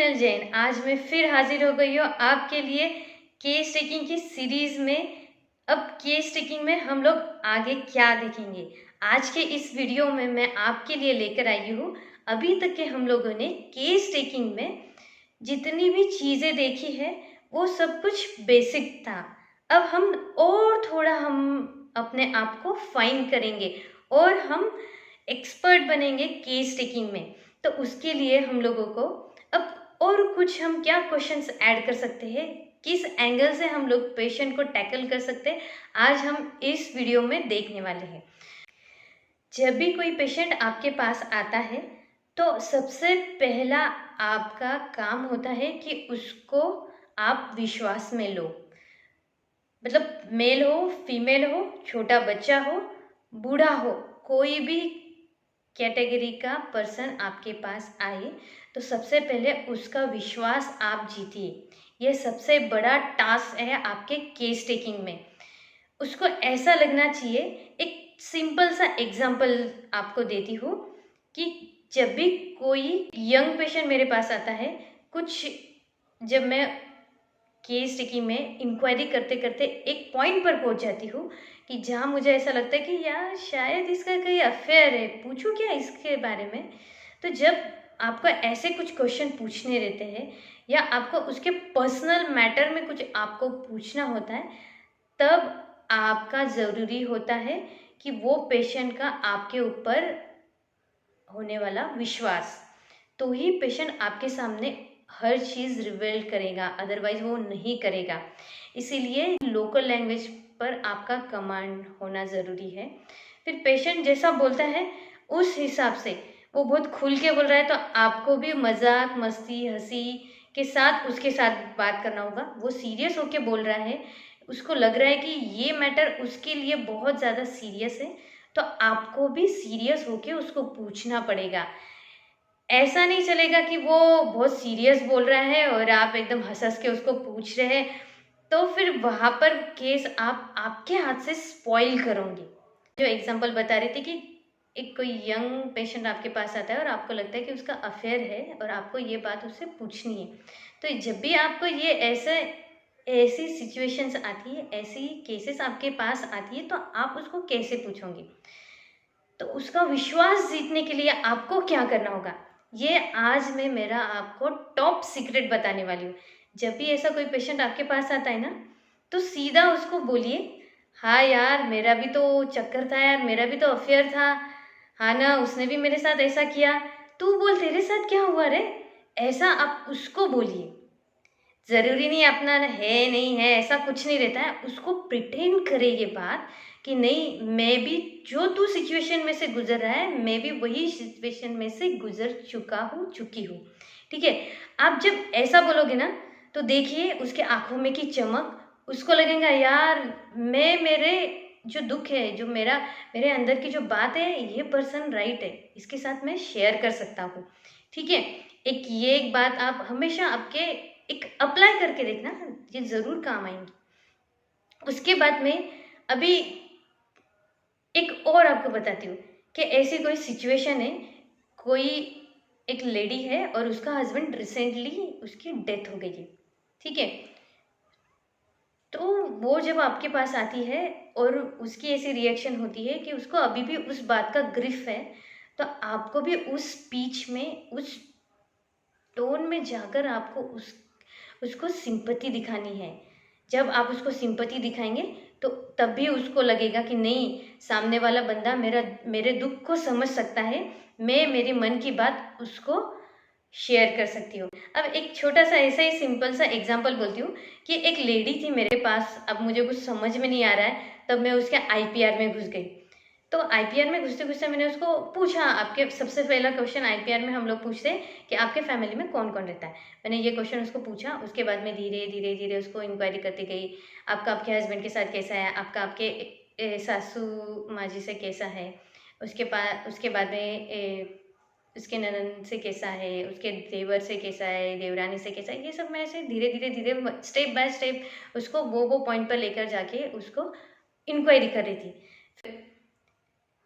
सोनल जैन। आज मैं फिर हाजिर हो गई हूँ आपके लिए केस टेकिंग की सीरीज में। अब केस टेकिंग में हम लोग आगे क्या देखेंगे, आज के इस वीडियो में मैं आपके लिए लेकर आई हूँ। अभी तक के हम लोगों ने केस टेकिंग में जितनी भी चीज़ें देखी है वो सब कुछ बेसिक था। अब हम और थोड़ा अपने आप को फाइन करेंगे और हम एक्सपर्ट बनेंगे केस टेकिंग में। तो उसके लिए हम लोगों को अब और कुछ हम क्या क्वेश्चंस ऐड कर सकते हैं, किस एंगल से हम लोग पेशेंट को टैकल कर सकते हैं, आज हम इस वीडियो में देखने वाले हैं। जब भी कोई पेशेंट आपके पास आता है तो सबसे पहला आपका काम होता है कि उसको आप विश्वास में लो। मतलब मेल हो, फीमेल हो, छोटा बच्चा हो, बूढ़ा हो, कोई भी कैटेगरी का पर्सन आपके पास आए तो सबसे पहले उसका विश्वास आप जीतिए। यह सबसे बड़ा टास्क है आपके केस टेकिंग में। उसको ऐसा लगना चाहिए, एक सिंपल सा एग्जांपल आपको देती हूँ कि जब भी कोई यंग पेशेंट मेरे पास आता है, जब मैं केस टेकिंग में इंक्वायरी करते करते एक पॉइंट पर पहुंच जाती हूँ कि जहाँ मुझे ऐसा लगता है कि यार शायद इसका कोई अफेयर है, पूछूं क्या इसके बारे में। तो जब आपको ऐसे कुछ क्वेश्चन पूछने रहते हैं या आपको उसके पर्सनल मैटर में कुछ आपको पूछना होता है, तब आपका ज़रूरी होता है कि वो पेशेंट का आपके ऊपर होने वाला विश्वास, तो ही पेशेंट आपके सामने हर चीज़ रिवील करेगा, अदरवाइज वो नहीं करेगा। इसीलिए लोकल लैंग्वेज पर आपका कमांड होना ज़रूरी है। फिर पेशेंट जैसा बोलता है उस हिसाब से, वो बहुत खुल के बोल रहा है तो आपको भी मजाक मस्ती हंसी के साथ उसके साथ बात करना होगा। वो सीरियस होके बोल रहा है, उसको लग रहा है कि ये मैटर उसके लिए बहुत ज़्यादा सीरियस है, तो आपको भी सीरियस होके उसको पूछना पड़ेगा। ऐसा नहीं चलेगा कि वो बहुत सीरियस बोल रहा है और आप एकदम हंस हंस के उसको पूछ रहे हैं, तो फिर वहाँ पर केस आप आपके हाथ से स्पॉइल करोगे। जो एग्जांपल बता रही थी कि एक कोई यंग पेशेंट आपके पास आता है और आपको लगता है कि उसका अफेयर है और आपको ये बात उससे पूछनी है। तो जब भी आपको ये ऐसी सिचुएशंस आती है, ऐसी केसेस आपके पास आती है, तो आप उसको कैसे पूछोगे। तो उसका विश्वास जीतने के लिए आपको क्या करना होगा, ये आज मैं मेरा आपको टॉप सीक्रेट बताने वाली हूँ। जब भी ऐसा कोई पेशेंट आपके पास आता है ना, तो सीधा उसको बोलिए, हाँ यार मेरा भी तो चक्कर था यार, मेरा भी तो अफेयर था, हाँ ना उसने भी मेरे साथ ऐसा किया, तू बोल तेरे साथ क्या हुआ रे। ऐसा आप उसको बोलिए। ज़रूरी नहीं अपना है नहीं है, ऐसा कुछ नहीं रहता है। उसको प्रिटेंड करे ये बात कि नहीं, मैं भी जो तू सिचुएशन में से गुजर रहा है, मैं भी वही सिचुएशन में से गुजर चुकी हूँ। ठीक है। आप जब ऐसा बोलोगे ना, तो देखिए उसके आंखों में की चमक, उसको लगेगा यार मैं मेरे जो दुख है, जो मेरे अंदर की जो बात है, ये पर्सन राइट है, इसके साथ मैं शेयर कर सकता हूँ। ठीक है। एक बात आप हमेशा आपके एक अप्लाई करके देखना, ये ज़रूर काम आएंगी। उसके बाद में अभी एक और आपको बताती हूँ कि ऐसी कोई सिचुएशन है, कोई एक लेडी है और उसका हस्बैंड रिसेंटली उसकी डेथ हो गई है। ठीक है। तो वो जब आपके पास आती है और उसकी ऐसी रिएक्शन होती है कि उसको अभी भी उस बात का ग्रिफ है, तो आपको भी उस स्पीच में, उस टोन में जाकर आपको उसको सिंपैथी दिखानी है। जब आप उसको सिंपैथी दिखाएंगे तो तब भी उसको लगेगा कि नहीं, सामने वाला बंदा मेरे दुख को समझ सकता है, मैं मेरे मन की बात उसको शेयर कर सकती हूँ। अब एक छोटा सा ऐसा ही सिंपल सा एग्जांपल बोलती हूँ कि एक लेडी थी मेरे पास, अब मुझे कुछ समझ में नहीं आ रहा है, तब मैं उसके आईपीआर में घुस गई। तो आईपीआर में घुसते घुसते मैंने उसको पूछा, आपके सबसे पहला क्वेश्चन आईपीआर में हम लोग पूछते हैं कि आपके फैमिली में कौन कौन रहता है। मैंने ये क्वेश्चन उसको पूछा। उसके बाद में धीरे धीरे धीरे उसको इंक्वायरी करती गई, आपका आपके हस्बैंड के साथ कैसा है, आपका आपके सासू माँ जी से कैसा है, उसके बाद में उसके ननद से कैसा है, उसके देवर से कैसा है, देवरानी से कैसा है। ये सब मैं ऐसे धीरे धीरे धीरे स्टेप बाय स्टेप उसको वो पॉइंट पर लेकर जाके उसको इंक्वायरी कर रही थी।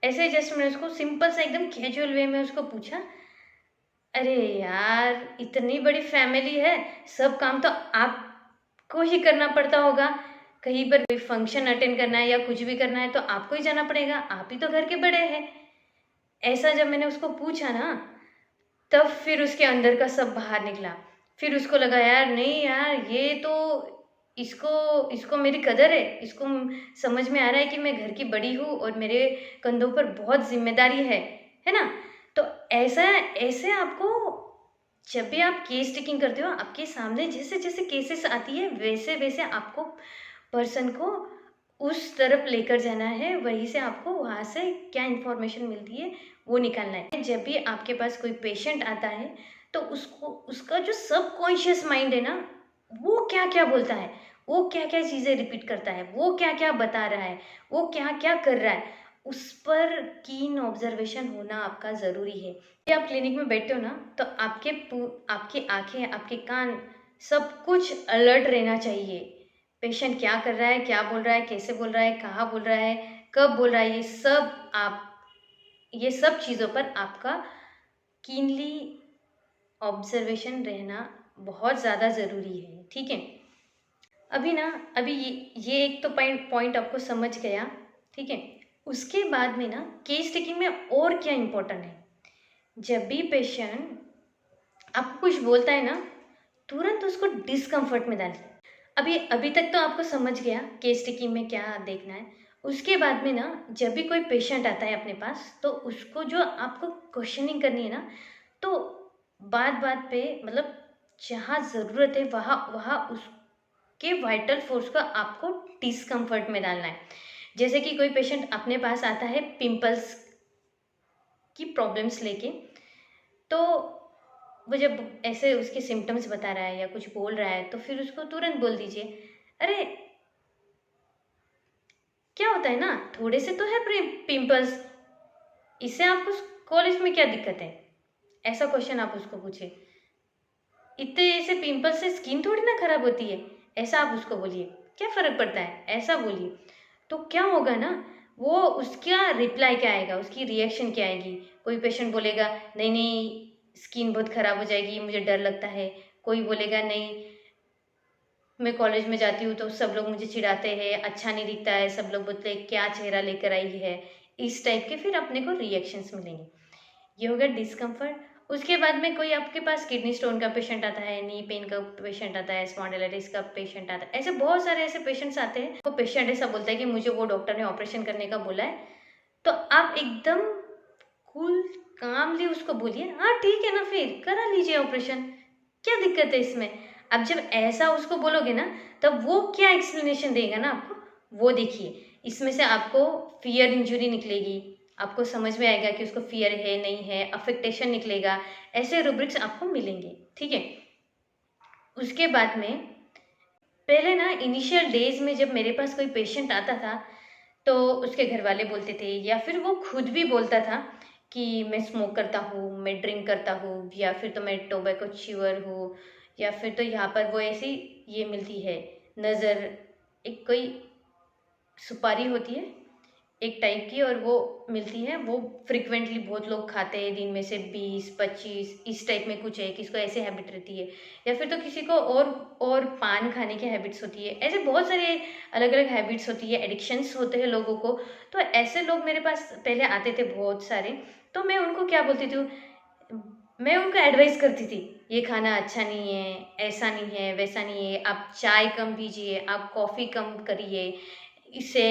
ऐसे जस्ट मैंने उसको सिंपल सा एकदम कैजुअल वे में उसको पूछा, अरे यार, इतनी बड़ी फैमिली है, सब काम तो आपको ही करना पड़ता होगा। कहीं पर कोई फंक्शन अटेंड करना है या कुछ भी करना है तो आपको ही जाना पड़ेगा, आप ही तो घर के बड़े हैं। ऐसा जब मैंने उसको पूछा ना, तब फिर उसके अंदर का सब बाहर निकला। फिर उसको लगा यार, नहीं यार, ये तो इसको इसको मेरी कदर है, इसको समझ में आ रहा है कि मैं घर की बड़ी हूँ और मेरे कंधों पर बहुत जिम्मेदारी है ना। तो ऐसा ऐसे आपको, जब भी आप केस टेकिंग करते हो, आपके सामने जैसे जैसे केसेस आती है वैसे वैसे आपको पर्सन को उस तरफ लेकर जाना है, वहीं से आपको वहाँ से क्या इंफॉर्मेशन मिलती है वो निकालना है। जब भी आपके पास कोई पेशेंट आता है तो उसको, उसका जो सबकॉन्शियस माइंड है ना, वो क्या क्या बोलता है, वो क्या क्या चीज़ें रिपीट करता है, वो क्या क्या बता रहा है, वो क्या क्या कर रहा है, उस पर कीन ऑब्जर्वेशन होना आपका ज़रूरी है। जब आप क्लिनिक में बैठते हो ना, तो आपकी आंखें, आपके कान, सब कुछ अलर्ट रहना चाहिए। पेशेंट क्या कर रहा है, क्या बोल रहा है, कैसे बोल रहा है, कहाँ बोल रहा है, कब बोल रहा है, ये सब चीज़ों पर आपका कीनली ऑब्जर्वेशन रहना बहुत ज़्यादा ज़रूरी है। ठीक है, अभी ये एक तो पॉइंट आपको समझ गया। ठीक है, उसके बाद में ना केस टेकिंग में और क्या इम्पोर्टेंट है, जब भी पेशेंट आपको कुछ बोलता है ना, तुरंत उसको डिस्कम्फर्ट में डालिए। अभी अभी तक तो आपको समझ गया केस टेकिंग में क्या देखना है। उसके बाद में ना, जब भी कोई पेशेंट आता है अपने पास, तो उसको जो आपको क्वेश्चनिंग करनी है ना, तो बात बात पे, मतलब जहाँ ज़रूरत है वहाँ वहाँ उसके वाइटल फोर्स को आपको डिस्कम्फर्ट में डालना है। जैसे कि कोई पेशेंट अपने पास आता है पिंपल्स की प्रॉब्लम्स लेके, तो वो जब ऐसे उसके सिम्टम्स बता रहा है या कुछ बोल रहा है, तो फिर उसको तुरंत बोल दीजिए, अरे क्या होता है ना, थोड़े से तो है पिंपल्स, इससे आपको कॉलेज में क्या दिक्कत है, ऐसा क्वेश्चन आप उसको पूछे। इतने ऐसे पिंपल्स से स्किन थोड़ी ना खराब होती है, ऐसा आप उसको बोलिए। क्या फर्क पड़ता है, ऐसा बोलिए। तो क्या होगा ना, वो उसका रिप्लाई क्या आएगा, उसकी रिएक्शन क्या आएगी। कोई पेशेंट बोलेगा नहीं नहीं, स्किन बहुत खराब हो जाएगी, मुझे डर लगता है। कोई बोलेगा नहीं, मैं कॉलेज में जाती हूँ तो सब लोग मुझे चिढ़ाते हैं, अच्छा नहीं दिखता है, सब लोग बोलते हैं क्या चेहरा लेकर आई है। इस टाइप के फिर अपने को रिएक्शंस मिलेंगे। ये हो गया डिस्कम्फर्ट। उसके बाद में कोई आपके पास किडनी स्टोन का पेशेंट आता है, नी पेन का पेशेंट आता है, स्पॉन्डिलाइटिस का पेशेंट आता है, ऐसे बहुत सारे ऐसे पेशेंट्स आते हैं। वो पेशेंट ऐसा बोलता है कि मुझे वो डॉक्टर ने ऑपरेशन करने का बोला है, तो आप एकदम कूल कामली उसको बोलिए, हाँ ठीक है ना, फिर करा लीजिए ऑपरेशन, क्या दिक्कत है इसमें। अब जब ऐसा उसको बोलोगे ना, तब वो क्या एक्सप्लेनेशन देगा ना आपको, वो देखिए। इसमें से आपको फियर इंजुरी निकलेगी, आपको समझ में आएगा कि उसको फियर है नहीं है, अफेक्टेशन निकलेगा, ऐसे रूब्रिक्स आपको मिलेंगे। ठीक है, उसके बाद में, पहले ना इनिशियल डेज में जब मेरे पास कोई पेशेंट आता था, तो उसके घर वाले बोलते थे या फिर वो खुद भी बोलता था कि मैं स्मोक करता हूँ, मैं ड्रिंक करता हूँ, या फिर तो मैं टोबैको च्यूअर हूँ, या फिर तो यहाँ पर वो ऐसी ये मिलती है नज़र, एक कोई सुपारी होती है एक टाइप की, और वो मिलती है, वो फ्रिक्वेंटली बहुत लोग खाते हैं, दिन में से 20-25 इस टाइप में कुछ है, किसको ऐसे हैबिट रहती है, या फिर तो किसी को और पान खाने की हैबिट्स होती है। ऐसे बहुत सारे अलग अलग हैबिट्स होती है, एडिक्शंस होते हैं लोगों को। तो ऐसे लोग मेरे पास पहले आते थे बहुत सारे। तो मैं उनको क्या बोलती थी, मैं उनको एडवाइस करती थी, ये खाना अच्छा नहीं है, ऐसा नहीं है, वैसा नहीं है, आप चाय कम पीजिए, आप कॉफ़ी कम करिए, इससे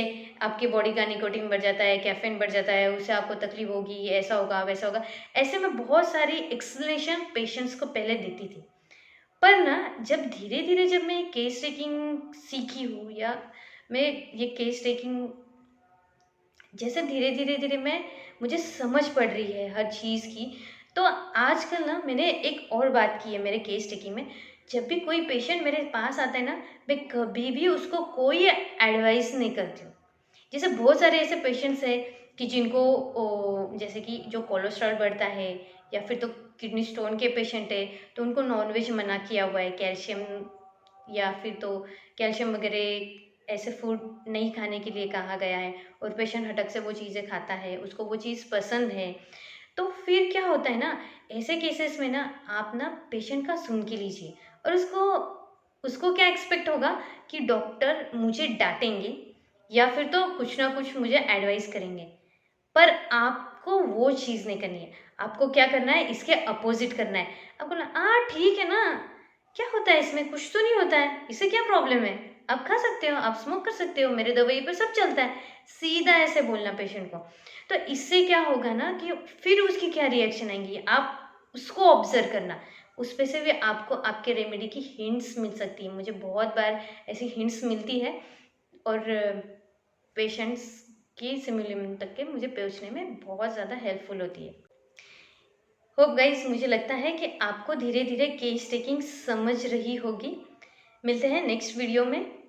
आपकी बॉडी का निकोटीन बढ़ जाता है, कैफीन बढ़ जाता है, उससे आपको तकलीफ होगी, ऐसा होगा वैसा होगा। ऐसे में बहुत सारी एक्सप्लेनेशन पेशेंट्स को पहले देती थी। पर ना, जब धीरे धीरे जब मैं केस टेकिंग सीखी हूँ, या मैं ये केस टेकिंग जैसे धीरे धीरे धीरे मैं, मुझे समझ पड़ रही है हर चीज़ की, तो आजकल ना मैंने एक और बात की है मेरे केस टेकिंग में। जब भी कोई पेशेंट मेरे पास आता है ना, मैं कभी भी उसको कोई एडवाइस नहीं करती हूँ। जैसे बहुत सारे ऐसे पेशेंट्स हैं कि जिनको जैसे कि जो कोलेस्ट्रॉल बढ़ता है, या फिर तो किडनी स्टोन के पेशेंट है, तो उनको नॉनवेज मना किया हुआ है, कैल्शियम या फिर तो कैल्शियम वगैरह ऐसे फूड नहीं खाने के लिए कहा गया है, और पेशेंट हटक से वो चीज़ें खाता है, उसको वो चीज़ पसंद है। तो फिर क्या होता है ना, ऐसे केसेस में ना आप ना पेशेंट का सुन के लीजिए, और उसको उसको क्या एक्सपेक्ट होगा कि डॉक्टर मुझे डांटेंगे या फिर तो कुछ ना कुछ मुझे एडवाइस करेंगे, पर आपको वो चीज़ नहीं करनी है। आपको क्या करना है, इसके अपोजिट करना है। आपको ना ठीक है ना, क्या होता है इसमें, कुछ तो नहीं होता है, इससे क्या प्रॉब्लम है, आप खा सकते हो, आप स्मोक कर सकते हो, मेरे दवाई पे सब चलता है। सीधा ऐसे बोलना पेशेंट को। तो इससे क्या होगा ना कि फिर उसकी क्या रिएक्शन आएंगी, आप उसको ऑब्जर्व करना। उस पे से भी आपको आपके रेमेडी की हिंट्स मिल सकती है। मुझे बहुत बार ऐसी हिंट्स मिलती है, और पेशेंट्स की सिमुलियम तक के मुझे पहुंचने में बहुत ज़्यादा हेल्पफुल होती है। होप गाइस, मुझे लगता है कि आपको धीरे धीरे केस टेकिंग समझ रही होगी। मिलते हैं नेक्स्ट वीडियो में।